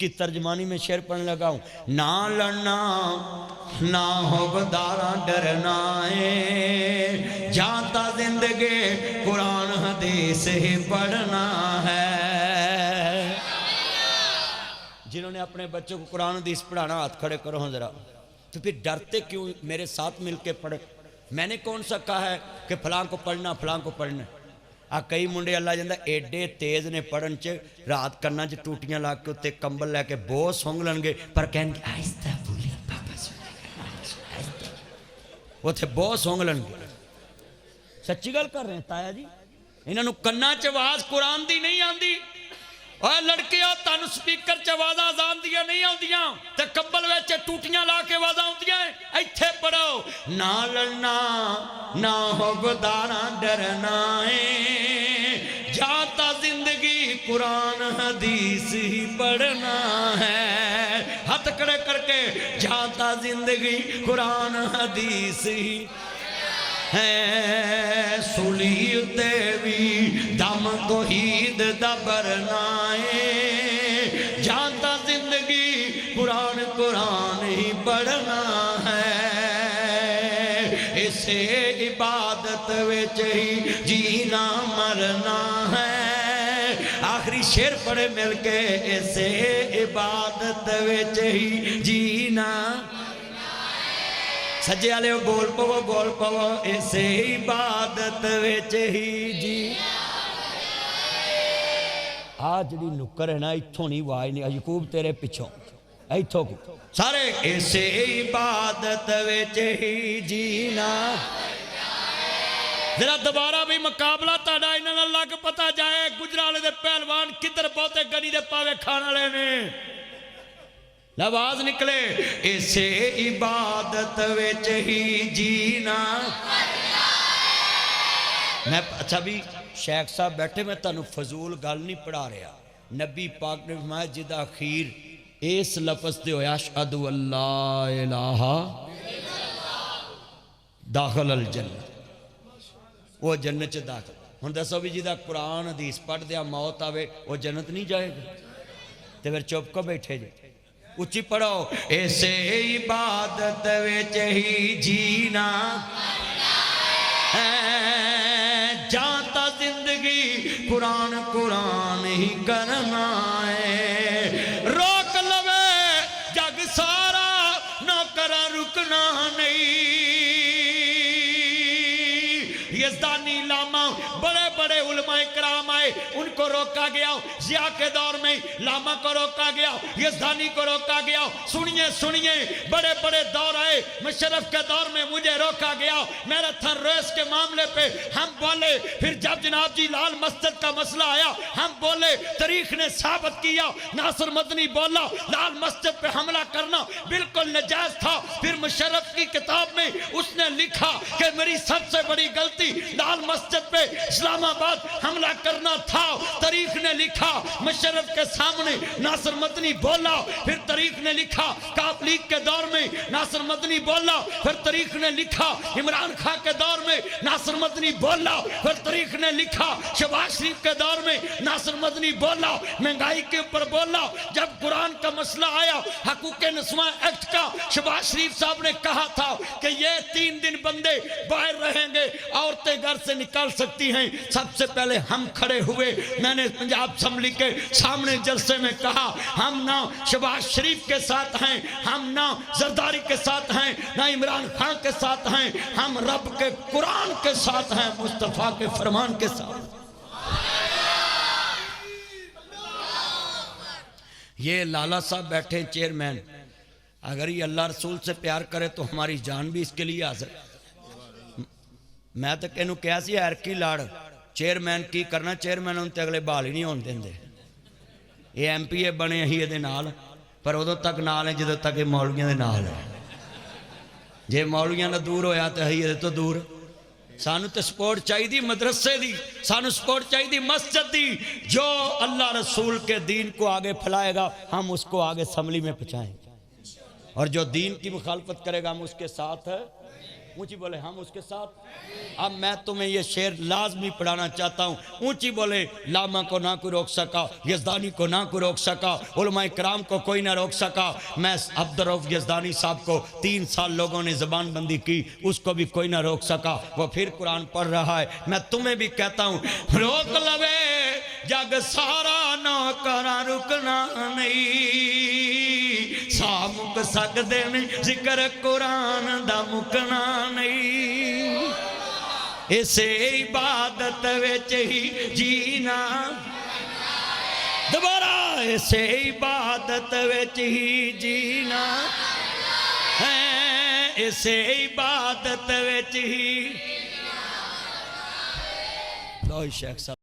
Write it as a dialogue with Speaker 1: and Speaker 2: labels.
Speaker 1: کی ترجمانی میں شعر پڑھنے لگا ہوں. نہ لڑنا نہ حقدارا ڈرنا ہے، جاتا زندگی قرآن حدیث ہی پڑھنا ہے. جنہوں نے اپنے بچوں کو قرآن حدیث پڑھانا ہاتھ کھڑے کرو ہاں ذرا. تو پھر ڈرتے کیوں؟ میرے ساتھ مل کے پڑھے. میں نے کون سا کہا ہے کہ فلاں کو پڑھنا فلاں کو پڑھنا. کئی منڈے اللہ جاندہ ایڈے تیز نے پڑھن چے رات کرنا چے ٹوٹیاں لا کے اتے کمبل لے کے بہت سونگ لنگے پر کہیں گے آہستہ بولی پاپا سنے وہ تھے بہت سونگ لنگے. سچی گل کر رہے ہیں تایا جی. انہوں نے کننا چے آواز قرآن دی نہیں آندی. اور لڑکیاں تانو سپیکر چے آواز آزان دیا نہیں آندیاں تے کمبل ویچے ٹوٹیاں لا کے آواز آندیاں ایتھے پڑھو. نہ لڑنا نہ حقدارا ڈرنا ہے، جاتا زندگی قرآن حدیث ہی پڑھنا ہے. ہاتھ کھڑے کر کے جاتا زندگی قرآن حدیث ہی ہے. سولی دیوی دم کو ہید دبرنا ہے، جاتا زندگی قرآن قرآن ہی پڑھنا ہے. اسے عبادت وچ ہی جینا مرنا ہے. آخری شعر پڑھے مل کے اسے عبادت وچ ہی جینا. سجے والے بول پو اسے عبادت وچ ہی جی. جڑی نکر ہے نا اتھوں نہیں واج نہیں. یعقوب تیرے پچھوں ایتھوں کو سارے اسے عبادت وچ ہی جینا. ذرا دوبارہ بھی مقابلہ تاڑا انہاں نال لگ پتا جائے گجرالے دے پہلوان کدھر بہتے گنی دے پاوے کھانا لے نے. آواز نکلے اسے عبادت وچ ہی جینا. میں اچھا بھی شیخ صاحب بیٹھے میں تانوں فضول گل نہیں پڑھا رہا. نبی پاک نے فرمایا جدا اخیر اس لفظ تے ہویا اشہد اللہ الہ داخل الجنہ، وہ جنت چ داخل. ہن دسو بھی جدا قرآن حدیث پڑھ دیا موت آوے وہ جنت نہیں جائے گا؟ تے پھر چپ کو بیٹھے جے. اچھی پڑھو ایسے عبادت وچ ہی جینا ہے، جاتا زندگی قرآن قرآن ہی کرنا ہے. روک لوے جگ سارا نوکرا رکنا نہیں. یزدانی لاما بڑے بڑے علماء کرام آئے ان کو روکا گیا. ضیاء کے دور میں لاما کو روکا گیا، یزدانی کو روکا گیا. سنیے سنیے بڑے بڑے دور آئے. مشرف کے دور میں مجھے روکا گیا. میراتھن ریس کے معاملے پہ ہم بولے. پھر جب جناب جی لال مسجد کا مسئلہ آیا ہم بولے. تاریخ نے ثابت کیا. ناصر مدنی بولا لال مسجد پہ حملہ کرنا بالکل نجائز تھا. پھر مشرف کی کتاب میں اس نے لکھا کہ میری سب سے بڑی غلطی لال مسجد پہ اسلام آباد حملہ کرنا تھا. تاریخ نے لکھا مشرف کے سامنے ناصر مدنی بولا. پھر تاریخ نے لکھا کاپ لیگ کے دور میں ناصر مدنی بولا. پھر تاریخ نے لکھا عمران خان کے دور میں ناصر مدنی بولا. پھر تاریخ نے لکھا شہباز شریف کے دور میں ناصر مدنی بولا. مہنگائی کے اوپر بولا. جب قرآن کا مسئلہ آیا حقوق نسواں ایکٹ کا شہباز شریف صاحب نے کہا تھا کہ یہ 3 دن بندے باہر رہیں گے، عورتیں گھر سے نکال سکتی ہیں. سب سے پہلے ہم کھڑے ہوئے. میں نے پنجاب اسمبلی کے سامنے جلسے میں کہا ہم نہ شہباز شریف کے ساتھ ہیں، ہم نہ زرداری کے ساتھ ہیں، نہ عمران خان کے ساتھ ہیں. ہم رب کے قرآن کے ساتھ ہیں، مصطفیٰ کے فرمان کے ساتھ. یہ لالا صاحب بیٹھے ہیں چیئرمین. اگر یہ اللہ رسول سے پیار کرے تو ہماری جان بھی اس کے لیے حاضر ہے. میں تو کہنوں کیا سی ایرکی لاڑ چیئرمین کی کرنا. چیئرمین ان تے اگلے بال ہی نہیں ہون دیں دے. یہ ایم پی اے بنے ہی یہ نال پر ادو تک نال ہیں جدو تک یہ مولویاں دے نال ہے. جے مولویاں نہ دور ہویا تو ہے یہ تو دور. سانو تے سپورٹ چاہی دی مدرسے دی، سانو سپورٹ چاہی دی مسجد دی. جو اللہ رسول کے دین کو آگے پھیلائے گا ہم اس کو آگے اسمبلی میں پہنچائیں گے، اور جو دین کی مخالفت کرے گا ہم اس کے ساتھ ہے. اونچی بولے ہم اس کے ساتھ. اب میں تمہیں یہ شعر لازمی پڑھانا چاہتا ہوں. اونچی بولے لاما کو نہ کوئی روک سکا, یزدانی کو نہ کوئی روک سکا, علماء کرام کو کوئی نہ روک سکا. میں عبدالرؤف یزدانی صاحب کو 3 سال لوگوں نے زبان بندی کی, اس کو بھی کوئی نہ روک سکا. وہ پھر قرآن پڑھ رہا ہے. میں تمہیں بھی کہتا ہوں روک لوے جگ سارا نوکراں رکنا نہیں, سا مک سکدے نے ذکر قرآن دا مکنا نہیں. اسے عبادت وچ ہی جینا, دوبارہ اسے عبادت وچ ہی جینا ہے, اسے عبادت وچ ہی. لو شیخ صاحب